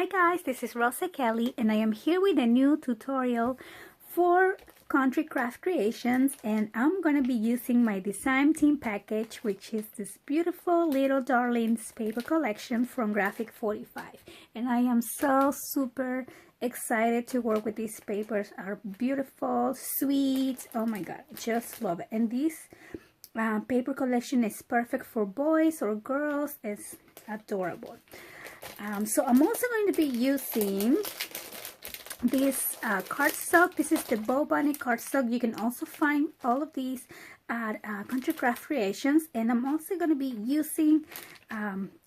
guys, this is Rosa Kelly and I am here with a new tutorial for Country Craft Creations, and I'm going to be using my design team package, which is this beautiful Little Darlings paper collection from Graphic 45, and I am so super excited to work with these papers. Are beautiful, sweet, oh my god, just love it. And this paper collection is perfect for boys or girls. It's adorable. So I'm also going to be using this cardstock. This is the Bow Bunny cardstock. You can also find all of these at Country Craft Creations, and I'm also going to be using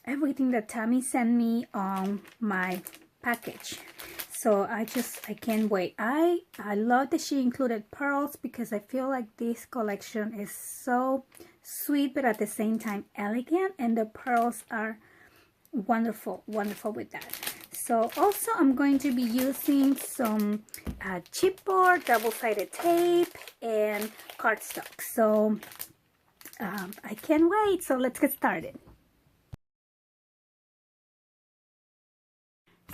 everything that Tammy sent me on my package. So I can't wait. I love that she included pearls because I feel like this collection is so sweet but at the same time elegant, and the pearls are wonderful with that. So also I'm going to be using some chipboard, double-sided tape, and cardstock. So I can't wait. So let's get started.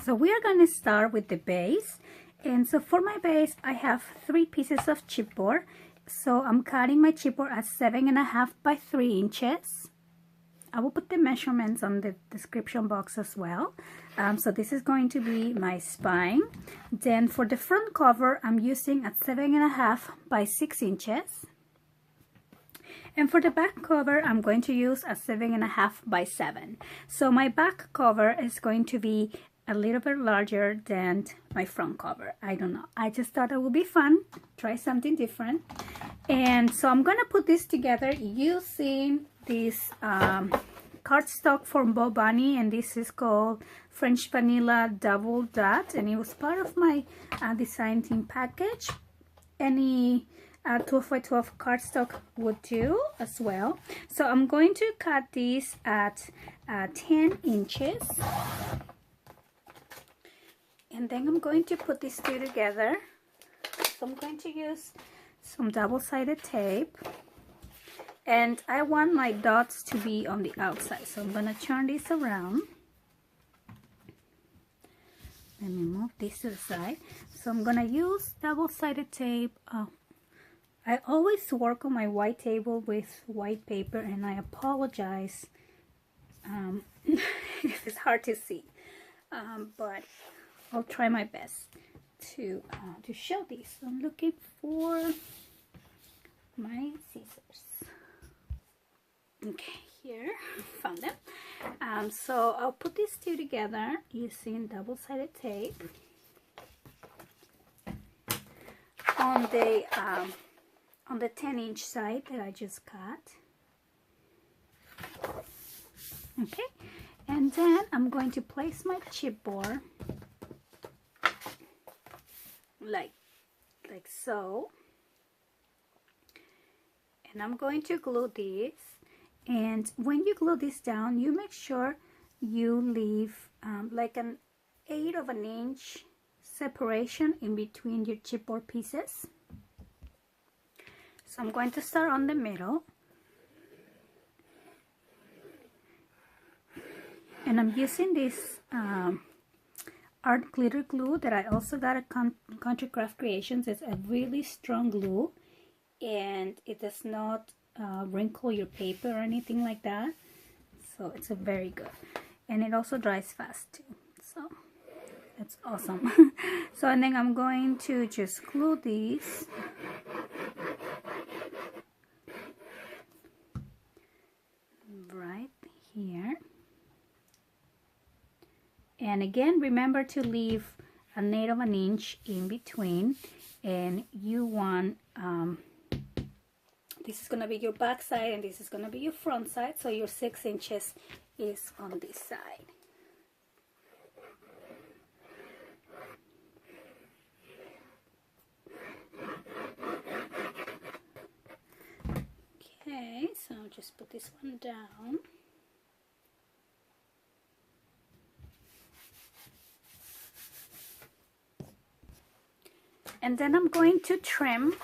So we are going to start with the base, and so for my base I have 3 pieces of chipboard. So I'm cutting my chipboard at 7.5 by 3 inches. I will put the measurements on the description box as well. So this is going to be my spine. Then for the front cover, I'm using at 7.5 by 6 inches. And for the back cover, I'm going to use a 7.5 by 7. So my back cover is going to be a little bit larger than my front cover. I don't know. I just thought it would be fun. Try something different. And so I'm going to put this together using this cardstock from Bow Bunny, and this is called French Vanilla Double Dot, and it was part of my design team package. Any 12 by 12 cardstock would do as well. So I'm going to cut this at 10 inches, and then I'm going to put these two together. So I'm going to use some double-sided tape, and I want my dots to be on the outside, so I'm going to turn this around. Let me move this to the side. So I'm going to use double-sided tape. I always work on my white table with white paper, and I apologize if it's hard to see, but I'll try my best to show this. So I'm looking for my scissors. Okay, here, found them. So I'll put these two together using double-sided tape on the 10-inch side that I just cut. Okay, and then I'm going to place my chipboard like so, and I'm going to glue this. And when you glue this down, you make sure you leave like an 1/8 of an inch separation in between your chipboard pieces. So I'm going to start on the middle, and I'm using this art glitter glue that I also got at Country Craft Creations. It's a really strong glue, and it does not wrinkle your paper or anything like that, so it's a very good, and it also dries fast too, so that's awesome. So and then I'm going to just glue these right here, and again remember to leave an 1/8 of an inch in between, and you want this is going to be your back side and this is going to be your front side, so your 6 inches is on this side. Okay, so I'll just put this one down. And then I'm going to trim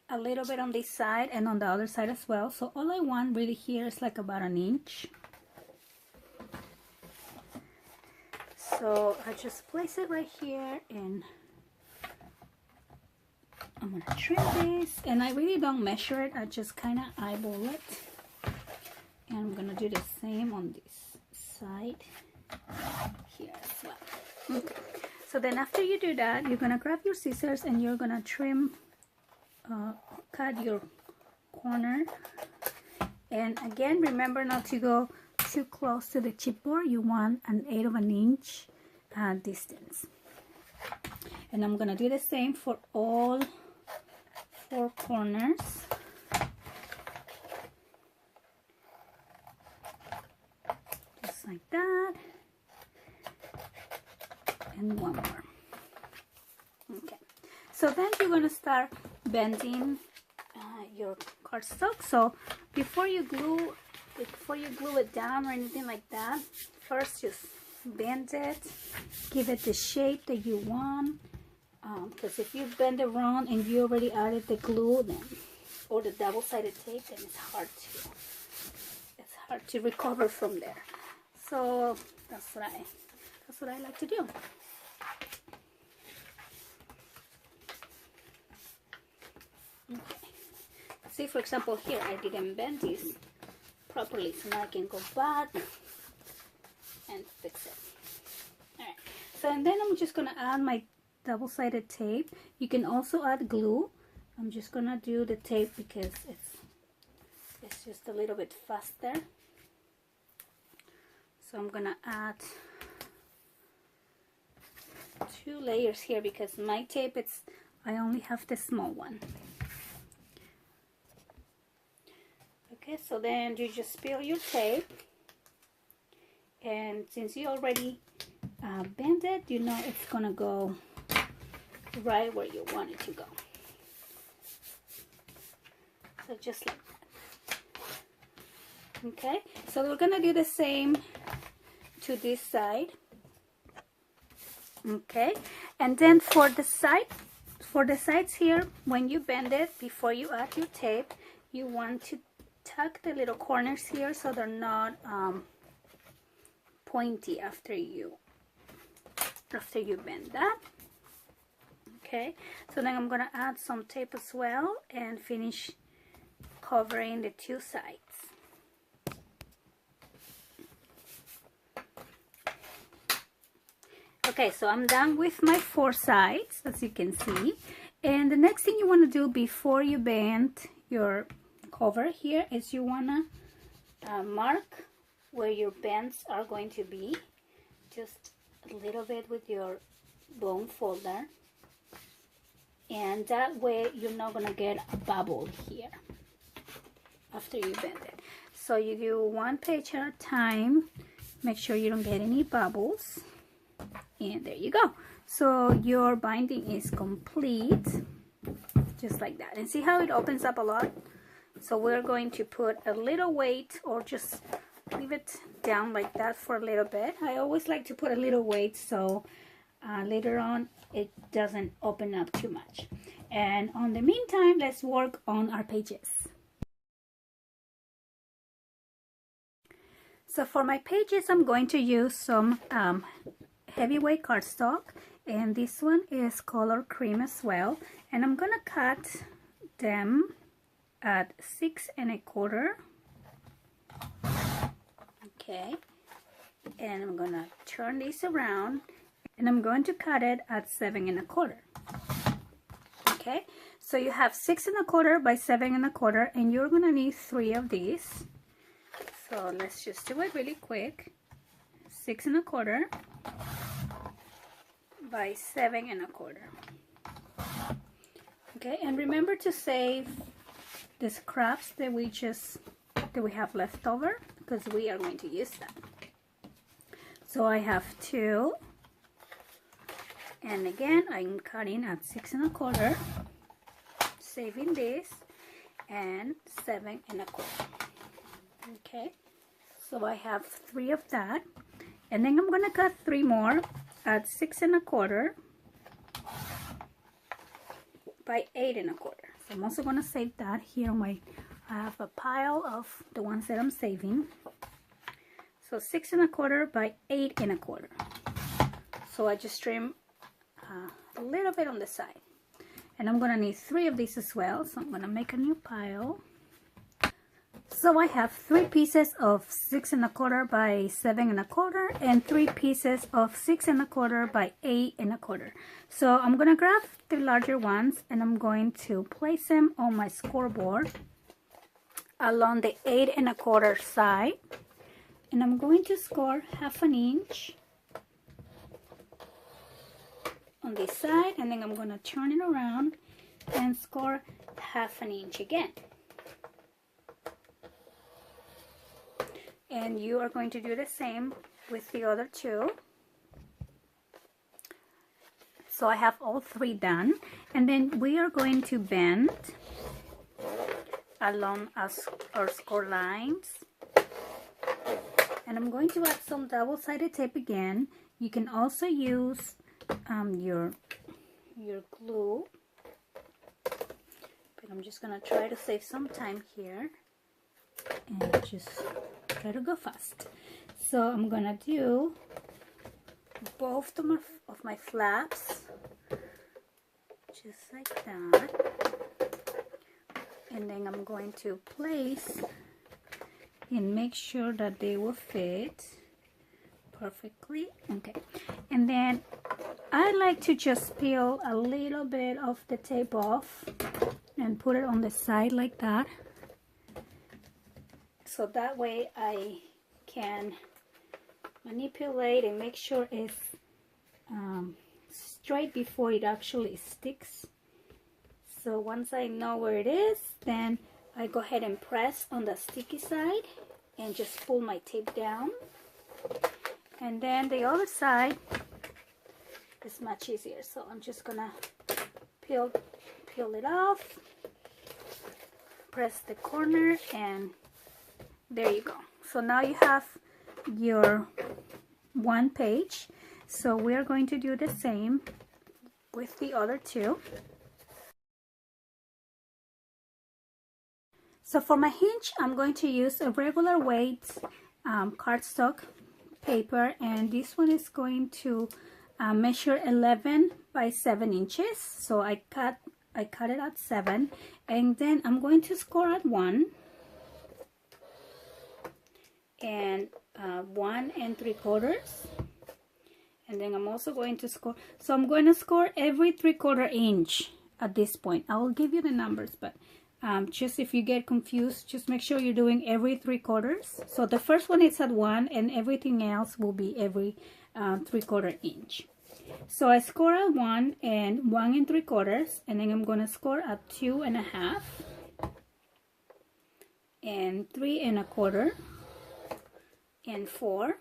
a little bit on this side and on the other side as well. So all I want really here is like about an inch. So I just place it right here, and I'm gonna trim this, and I really don't measure it, I just kind of eyeball it. And I'm gonna do the same on this side here as well. Okay, so then after you do that, you're gonna grab your scissors and you're gonna trim, cut your corner. And again, remember not to go too close to the chipboard. You want an 1/8 of an inch distance. And I'm gonna do the same for all 4 corners. Just like that. And one more. Okay. So then you're gonna start bending your cardstock. So before you glue it down or anything like that, first just bend it, give it the shape that you want. Because if you bend it wrong and you already added the glue, then or the double-sided tape, then it's hard to recover from there. So that's what I like to do. Okay. See, for example, here I didn't bend this properly, so now I can go back and fix it. Alright, so and then I'm just gonna add my double-sided tape. You can also add glue. I'm just gonna do the tape because it's just a little bit faster. So I'm gonna add 2 layers here because my tape, I only have the small one. Okay, so then you just peel your tape, and since you already bend it, you know it's gonna go right where you want it to go. So just like that. Okay, so we're gonna do the same to this side. Okay, and then for the sides here, when you bend it, before you add your tape, you want to tuck the little corners here so they're not pointy after you bend that. Okay, so then I'm gonna add some tape as well and finish covering the 2 sides. Okay, so I'm done with my 4 sides, as you can see. And the next thing you want to do before you bend your cover here is you want to mark where your bends are going to be, just a little bit with your bone folder, and that way you're not going to get a bubble here after you bend it. So you do 1 page at a time, make sure you don't get any bubbles, and there you go. So your binding is complete, just like that. And see how it opens up a lot? So we're going to put a little weight, or just leave it down like that for a little bit. I always like to put a little weight so later on it doesn't open up too much. And on the meantime, let's work on our pages. So for my pages, I'm going to use some heavyweight cardstock, and this one is color cream as well, and I'm gonna cut them at 6 1/4. Okay, and I'm gonna turn this around and I'm going to cut it at 7 1/4. Okay, so you have 6 1/4 by 7 1/4, and you're gonna need 3 of these. So let's just do it really quick. 6 1/4 by 7 1/4. Okay, and remember to save the scraps that we have left over, because we are going to use them. So I have 2, and again I'm cutting at 6 1/4, saving this, and 7 1/4. Okay, so I have 3 of that, and then I'm gonna cut 3 more at 6 1/4 by 8 1/4. So I'm also gonna save that here on my, I have a pile of the ones that I'm saving. So 6 1/4 by 8 1/4. So I just trim a little bit on the side. And I'm gonna need 3 of these as well, so I'm gonna make a new pile. So I have 3 pieces of 6 1/4 by 7 1/4 and 3 pieces of 6 1/4 by 8 1/4. So I'm gonna grab the larger ones and I'm going to place them on my scoreboard along the 8 1/4 side, and I'm going to score 1/2 inch on this side, and then I'm going to turn it around and score 1/2 inch again. And you are going to do the same with the other 2. So I have all 3 done, and then we are going to bend along our score lines, and I'm going to add some double-sided tape again. You can also use your glue, but I'm just gonna try to save some time here and just try to go fast. So I'm gonna do both of my flaps just like that, and then I'm going to place and make sure that they will fit perfectly. Okay, and then I like to just peel a little bit of the tape off and put it on the side like that, so that way I can manipulate and make sure it's straight before it actually sticks. So once I know where it is, then I go ahead and press on the sticky side and just pull my tape down. And then the other side is much easier. So I'm just gonna peel it off, press the corner, and there you go. So now you have your 1 page. So we are going to do the same with the other 2. So for my hinge, I'm going to use a regular weight cardstock paper, and this one is going to measure 11 by 7 inches. So I cut it at 7, and then I'm going to score at 1 and 1 3/4, and then I'm also going to score. So I'm going to score every 3/4 inch at this point. I will give you the numbers, but just if you get confused, just make sure you're doing every 3/4. So the first one is at 1, and everything else will be every 3/4 inch. So I score at 1 and 1 3/4, and then I'm going to score at 2 1/2 and 3 1/4 and 4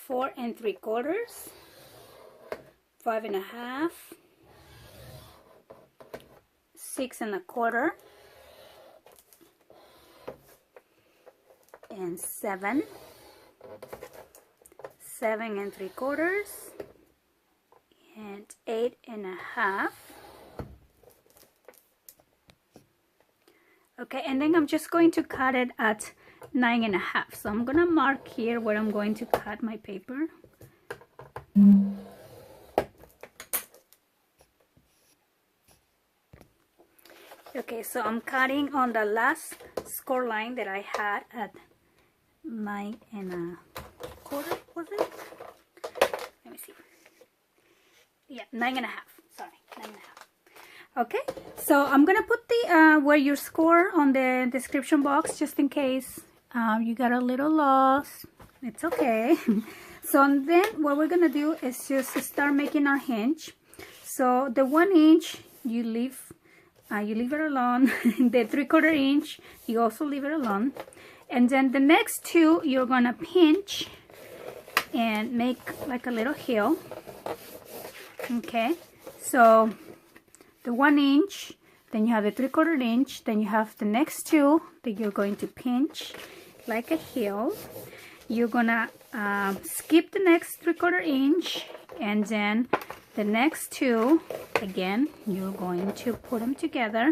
3/4, 5 1/2, 6 1/4, and 7 3/4, and 8 1/2. Okay, and then I'm just going to cut it at 9 1/2. So I'm gonna mark here where I'm going to cut my paper. Okay, so I'm cutting on the last score line that I had at 9 1/4, was it? Let me see. Yeah, 9 1/2. Sorry, 9 1/2. Okay, so I'm gonna put the where your score on the description box, just in case you got a little lost. It's okay. So then what we're gonna do is just start making our hinge. So the 1 inch you leave it alone. The 3/4 inch you also leave it alone, and then the next 2 you're gonna pinch and make like a little heel. Okay, so the 1 inch, then you have the 3/4 inch, then you have the next 2 that you're going to pinch like a heel. You're gonna skip the next 3/4 inch, and then the next 2 again you're going to put them together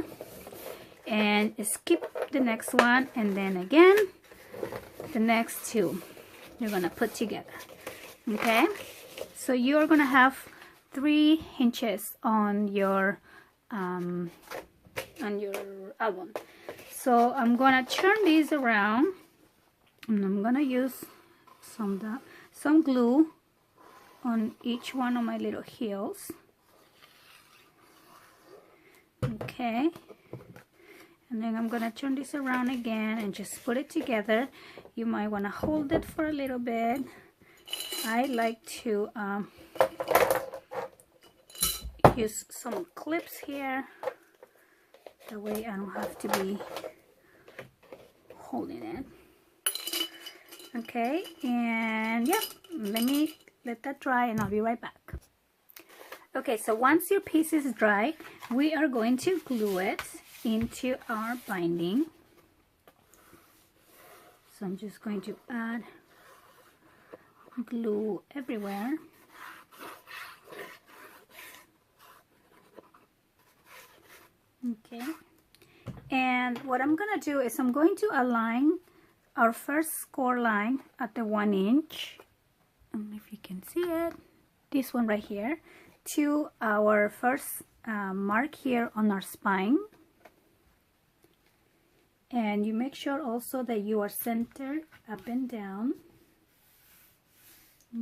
and skip the next one, and then again the next 2 you're gonna put together. Okay, so you're gonna have 3 hinges on your album. So I'm gonna turn these around, and I'm gonna use some glue on each one of my little heels. Okay, and then I'm gonna turn this around again and just put it together. You might want to hold it for a little bit. I like to use some clips here, that way I don't have to be holding it. Okay, and yeah, let that dry and I'll be right back. Okay, so once your piece is dry, we are going to glue it into our binding. So I'm just going to add glue everywhere. Okay, and what I'm gonna do is I'm going to align our first score line at the 1 inch, and if you can see it, this one right here, to our first mark here on our spine. And you make sure also that you are centered up and down.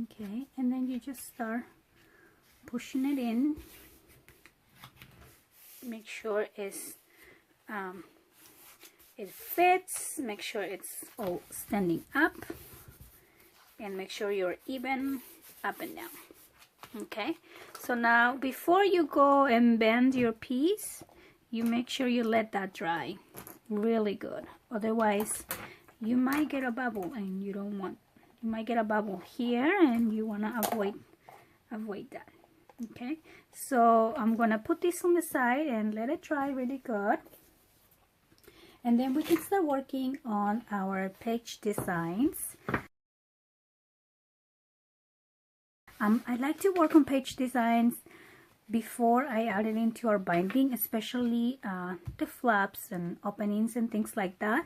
Okay, and then you just start pushing it in. Make sure it fits, make sure it's all standing up, and make sure you're even up and down. Okay, so now before you go and bend your piece, you make sure you let that dry really good, otherwise you might get a bubble, and you don't want, you might get a bubble here, and you want to avoid that. Okay, so I'm gonna put this on the side and let it dry really good, and then we can start working on our page designs. I like to work on page designs before I add it into our binding, especially the flaps and openings and things like that,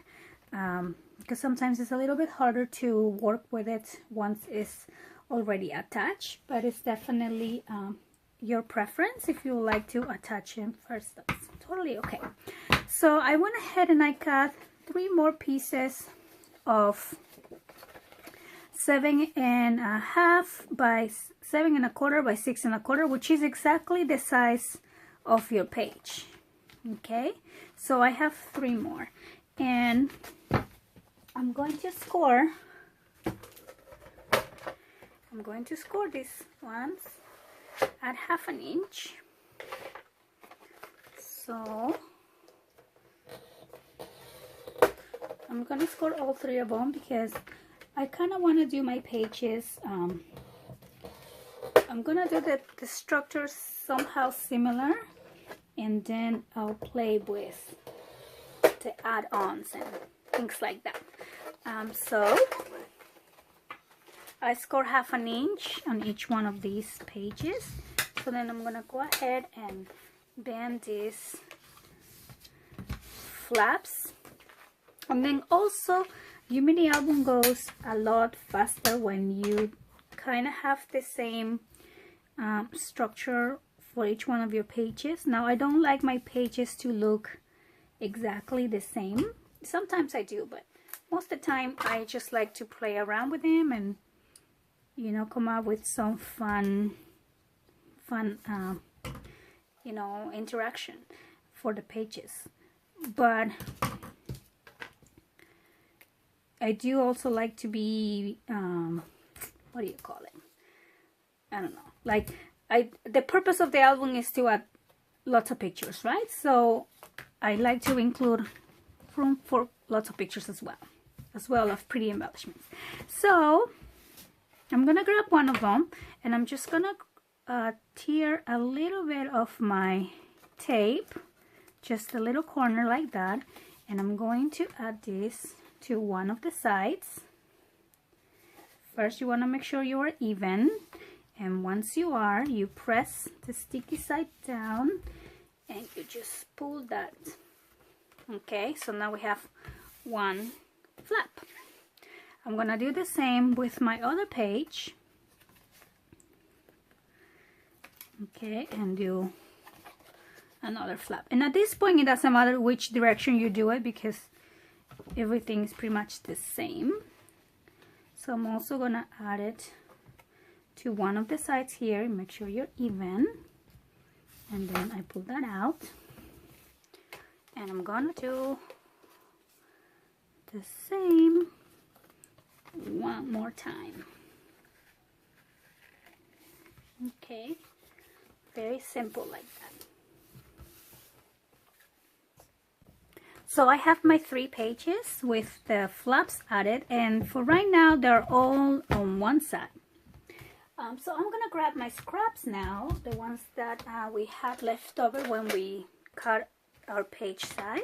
because sometimes it's a little bit harder to work with it once it's already attached, but it's definitely your preference. If you like to attach them first, that's totally okay. So I went ahead and I cut 3 more pieces of 7.5 by 7.25 by 6.25, which is exactly the size of your page. Okay, so I have 3 more, and I'm going to score these ones at 1/2 inch. So I'm gonna score all 3 of them because I kind of want to do my pages. I'm gonna do the structure somehow similar, and then I'll play with the add-ons and things like that. So I score 1/2 inch on each one of these pages. So then I'm gonna go ahead and bend these flaps, and then also your mini album goes a lot faster when you kind of have the same structure for each one of your pages. Now, I don't like my pages to look exactly the same. Sometimes I do, but most of the time I just like to play around with them and, you know, come up with some fun you know, interaction for the pages. But I do also like to be what do you call it? I don't know. Like, the purpose of the album is to add lots of pictures, right? So I like to include room for lots of pictures as well of pretty embellishments. So I'm gonna grab one of them, and I'm just gonna tear a little bit of my tape, just a little corner like that, and I'm going to add this to one of the sides. First, you want to make sure you are even, and once you are, you press the sticky side down and you just pull that. Okay, so now we have one flap. I'm gonna do the same with my other page. Okay, and do another flap. And at this point, it doesn't matter which direction you do it because everything is pretty much the same. So I'm also gonna add it to one of the sides here. Make sure you're even. And then I pull that out. And I'm gonna do the same one more time. Okay, very simple like that. So I have my 3 pages with the flaps added, and for right now they're all on one side. So I'm gonna grab my scraps now, the ones that we had left over when we cut our page size.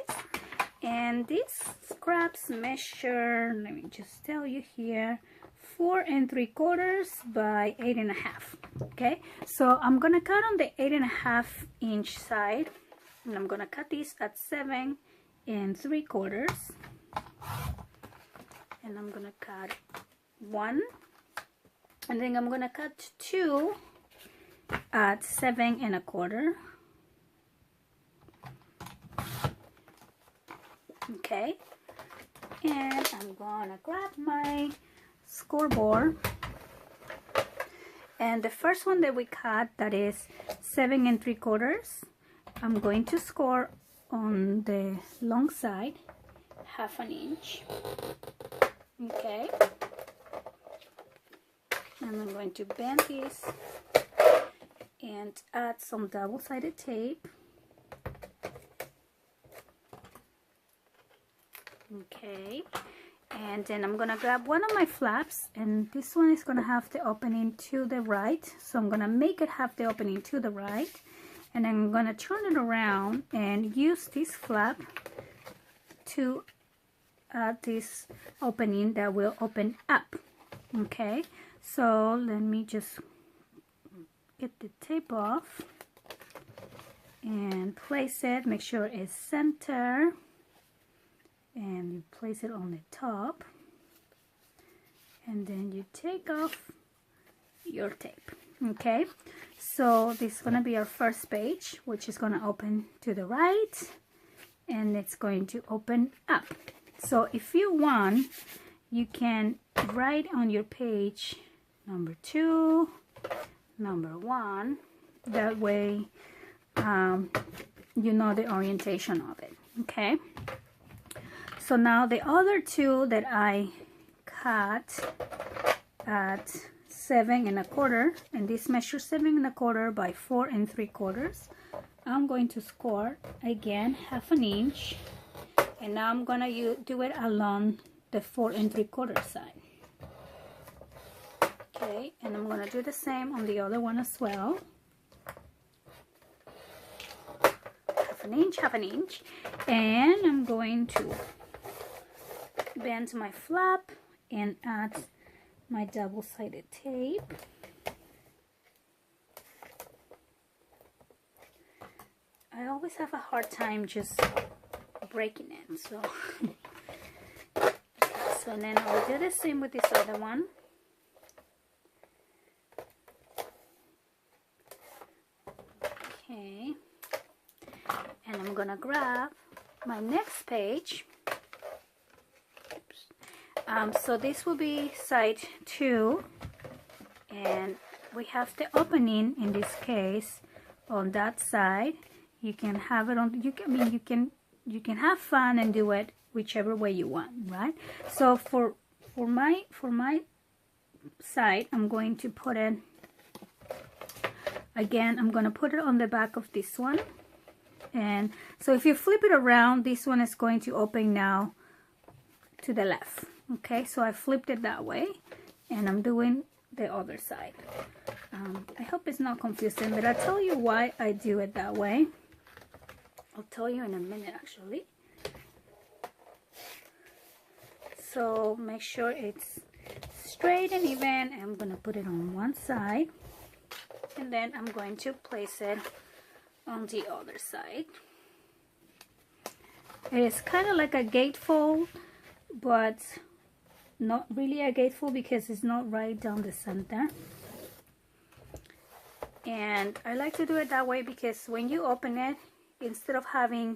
And these scraps measure, let me just tell you here, 4 3/4 by 8 1/2. Okay, so I'm gonna cut on the 8 1/2 inch side, and I'm gonna cut these at 7 3/4, and I'm gonna cut 1, and then I'm gonna cut 2 at 7 1/4. Okay, and I'm gonna grab my scoreboard, and the first one that we cut, that is 7 3/4, I'm going to score on the long side 1/2 inch. Okay, and I'm going to bend this and add some double-sided tape. Okay, and then I'm gonna grab one of my flaps, and this one is gonna have the opening to the right, so I'm gonna make it have the opening to the right, and I'm gonna turn it around and use this flap to add this opening that will open up. Okay, so let me just get the tape off and place it, make sure it's center, and you place it on the top, and then you take off your tape. Okay, so this is gonna be our first page, which is gonna open to the right, and it's going to open up. So if you want, you can write on your page number 2, number 1, that way you know the orientation of it. Okay, so now the other 2 that I cut at 7 1/4, and this measures 7 1/4 by 4 3/4. I'm going to score again 1/2 inch, and now I'm gonna do it along the 4 3/4 side. Okay, and I'm gonna do the same on the other one as well. 1/2 inch, 1/2 inch, and I'm going to bend my flap and add my double-sided tape. I always have a hard time just breaking it, so so then I'll do the same with this other one. Okay, and I'm gonna grab my next page. So this will be side 2, and we have the opening in this case on that side. You can have it on. You can have fun and do it whichever way you want, right? So for my side, I'm going to put it again. I'm going to put it on the back of this one, and so if you flip it around, this one is going to open now to the left. Okay, so I flipped it that way, and I'm doing the other side. I hope it's not confusing, but I'll tell you why I do it that way. I'll tell you in a minute, actually. So make sure it's straight and even. I'm going to put it on one side, and then I'm going to place it on the other side. It is kind of like a gatefold, but not really a gatefold because it's not right down the center. And I like to do it that way because when you open it, instead of having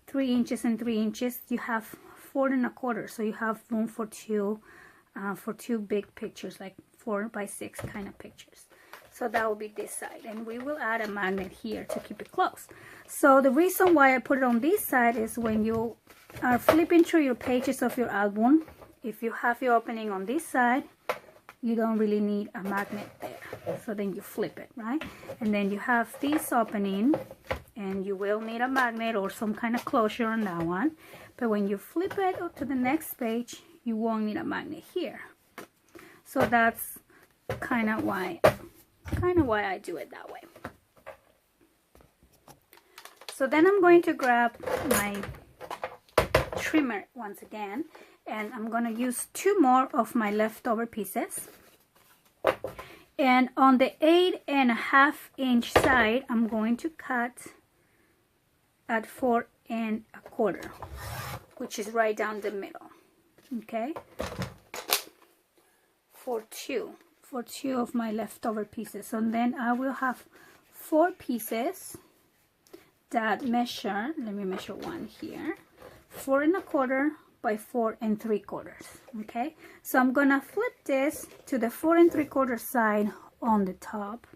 3 inches and 3 inches, you have 4 1/4, so you have room for two big pictures, like 4 by 6 kind of pictures. So that will be this side, and we will add a magnet here to keep it closed. So the reason why I put it on this side is when you are flipping through your pages of your album, if you have your opening on this side, you don't really need a magnet there. So then you flip it, right? And then you have this opening, and you will need a magnet or some kind of closure on that one. But when you flip it up to the next page, you won't need a magnet here. So that's kind of why I do it that way. So then I'm going to grab my trimmer once again, and I'm going to use 2 more of my leftover pieces. And on the 8.5 inch side, I'm going to cut at 4 1/4, which is right down the middle. Okay, for two of my leftover pieces. So then I will have 4 pieces that measure, let me measure one here, 4 1/4 by 4 3/4. Okay, so I'm gonna flip this to the 4 3/4 side on the top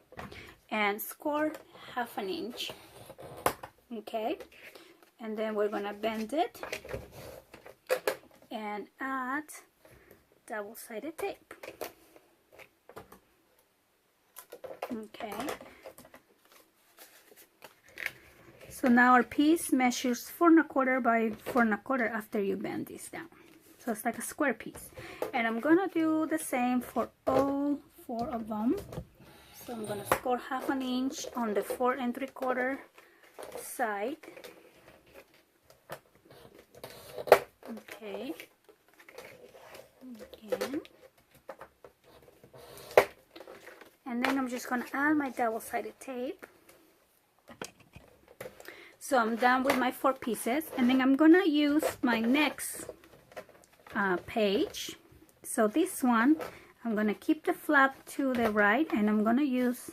and score 1/2 inch. Okay, and then we're gonna bend it and add double-sided tape. Okay, so now our piece measures 4 1/4 by 4 1/4 after you bend this down. So it's like a square piece. And I'm gonna do the same for all 4 of them. So I'm gonna score 1/2 inch on the 4 3/4 side. Okay. Again. And then I'm just going to add my double-sided tape. So I'm done with my 4 pieces, and then I'm going to use my next page. So this one, I'm going to keep the flap to the right, and I'm going to use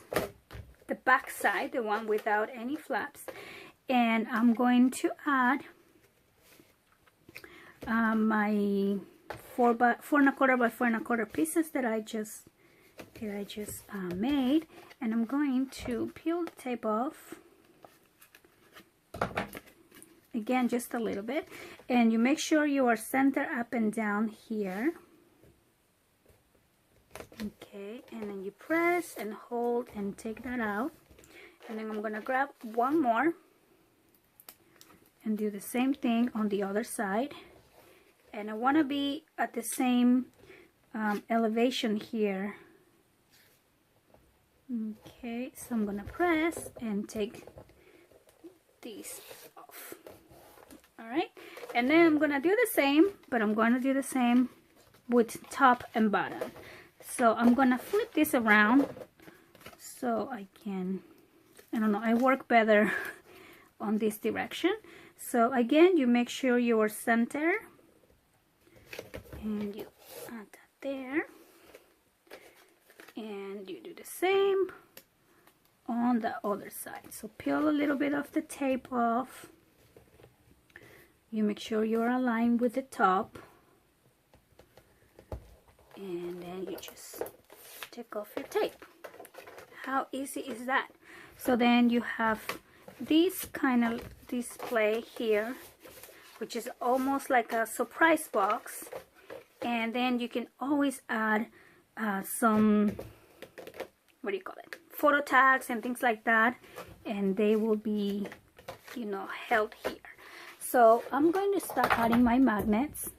the back side, the one without any flaps, and I'm going to add my 4 1/4 by 4 1/4 pieces that I just made, and I'm going to peel the tape off again, just a little bit, and you make sure you are center up and down here. Okay, and then you press and hold and take that out, and then I'm gonna grab one more and do the same thing on the other side. And I want to be at the same elevation here. Okay, so I'm gonna press and take these off. All right, and then I'm gonna do the same, but I'm gonna do the same with top and bottom. So I'm gonna flip this around so I can, I don't know, I work better on this direction. So again, you make sure you are center, and you add that there, and you do the same on the other side. So peel a little bit of the tape off. You make sure you're aligned with the top, and then you just take off your tape. How easy is that? So then you have this kind of display here, which is almost like a surprise box, and then you can always add some, what do you call it, photo tags and things like that, and they will be, you know, held here. So I'm going to start adding my magnets.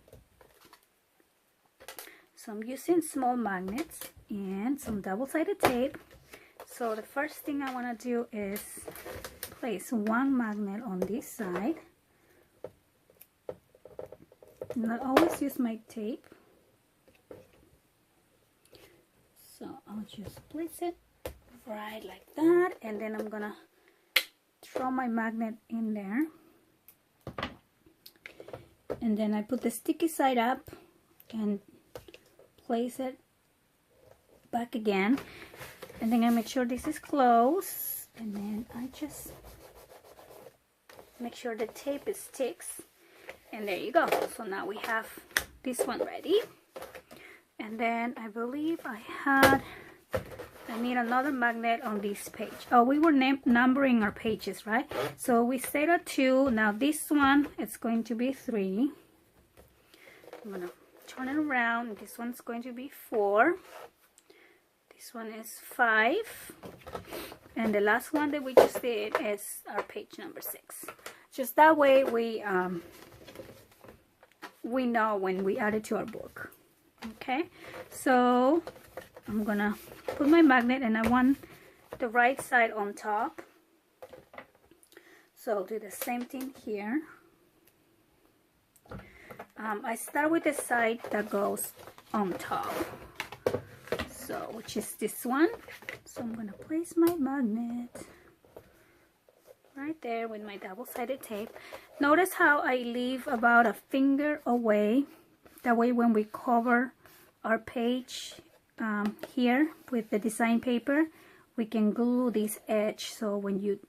So I'm using small magnets and some double-sided tape. So the first thing I want to do is place one magnet on this side. And I always use my tape. So I'll just place it right like that, and then I'm gonna throw my magnet in there. And then I put the sticky side up and place it back again. And And then I make sure this is closed, and then I just make sure the tape sticks, and there you go. So now we have this one ready. And then I believe I need another magnet on this page. Oh, we were numbering our pages, right? So we stayed at 2. Now this one, it's going to be 3. I'm gonna turn it around. This one's going to be 4. This one is 5. And the last one that we just did is our page number 6. Just that way we know when we add it to our book. Okay, so I'm gonna put my magnet, and I want the right side on top, so I'll do the same thing here. I start with the side that goes on top, so which is this one. So I'm gonna place my magnet right there with my double-sided tape. Notice how I leave about a finger away. That way when we cover our page here with the design paper, we can glue this edge, so when you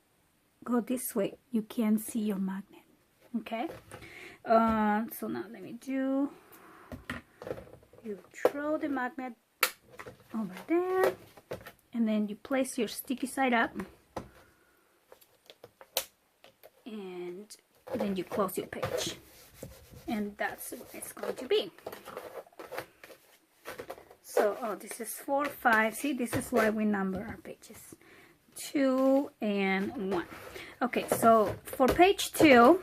go this way, you can see your magnet. Okay, so now let me do, you throw the magnet over there, and then you place your sticky side up, and then you close your page, and that's what it's going to be. So, oh, this is 4, 5. See, this is why we number our pages. 2 and 1. Okay, so for page 2,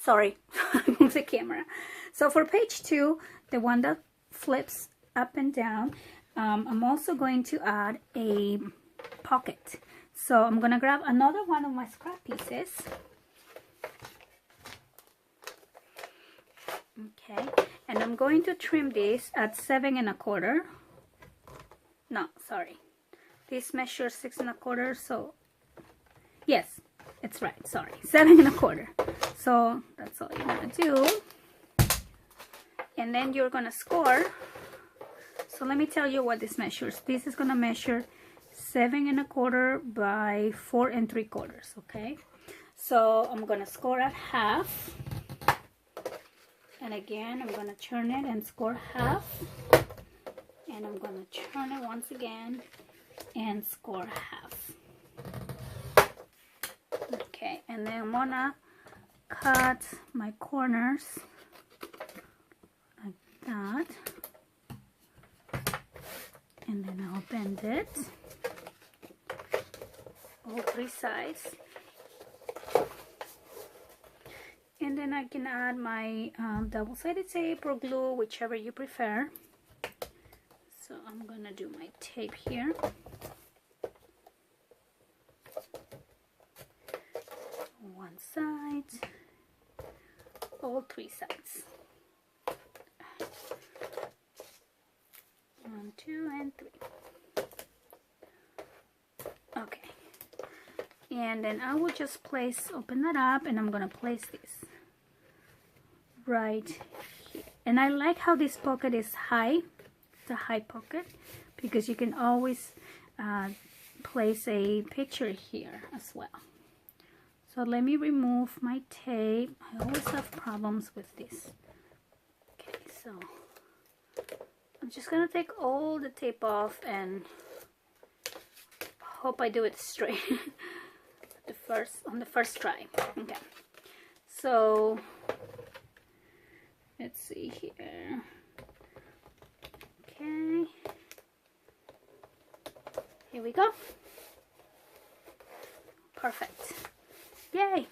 sorry, I moved the camera. So for page 2, the one that flips up and down, I'm also going to add a pocket. So I'm going to grab another one of my scrap pieces. Okay, and I'm going to trim this at 7 1/4. No, sorry, this measures 6 1/4, so yes, it's right, sorry, 7 1/4. So that's all you're gonna do, and then you're gonna score. So let me tell you what this measures. This is gonna measure 7 1/4 by 4 3/4. Okay, so I'm gonna score at half. And again, I'm going to turn it and score half. And I'm going to turn it once again and score half. Okay, and then I'm going to cut my corners like that. And then I'll bend it, all 3 sides. And then I can add my double-sided tape or glue, whichever you prefer. So I'm gonna do my tape here. One side, all 3 sides. 1, 2, and 3. Okay. And then I will just open that up, and I'm gonna place this right here. And I like how this pocket is high. It's a high pocket because you can always place a picture here as well. So let me remove my tape. I always have problems with this. Okay, so I'm just gonna take all the tape off and hope I do it straight. On the first try. Okay, so let's see here. Okay, here we go. Perfect. Yay,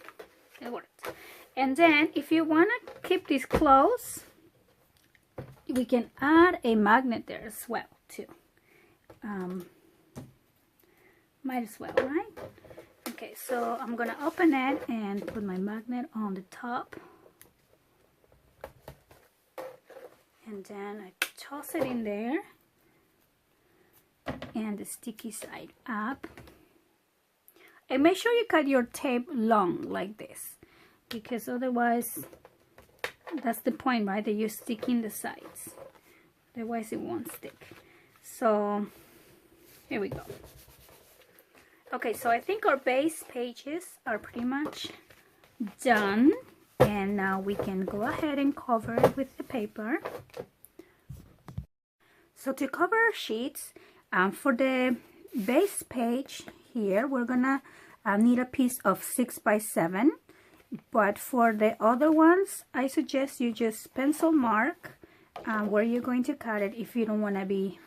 it worked. And then if you want to keep this close, we can add a magnet there as well too. Might as well, right? Okay, so I'm gonna open it and put my magnet on the top, and then I toss it in there, and the sticky side up. And make sure you cut your tape long like this, because otherwise, that's the point, right? That you're sticking the sides. Otherwise it won't stick. So here we go. Okay, so I think our base pages are pretty much done, and now we can go ahead and cover it with the paper. So to cover our sheets, for the base page here, we're gonna need a piece of 6 by 7, but for the other ones, I suggest you just pencil mark where you're going to cut it. If you don't want to be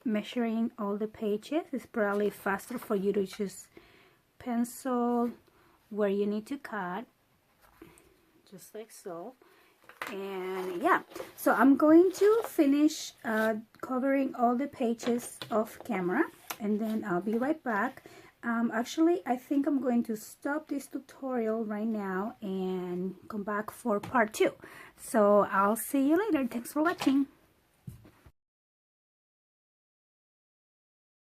measuring all the pages, it's probably faster for you to just pencil where you need to cut, just like so. And yeah, so I'm going to finish covering all the pages off camera, and then I'll be right back. Actually, I think I'm going to stop this tutorial right now and come back for part 2. So I'll see you later. Thanks for watching.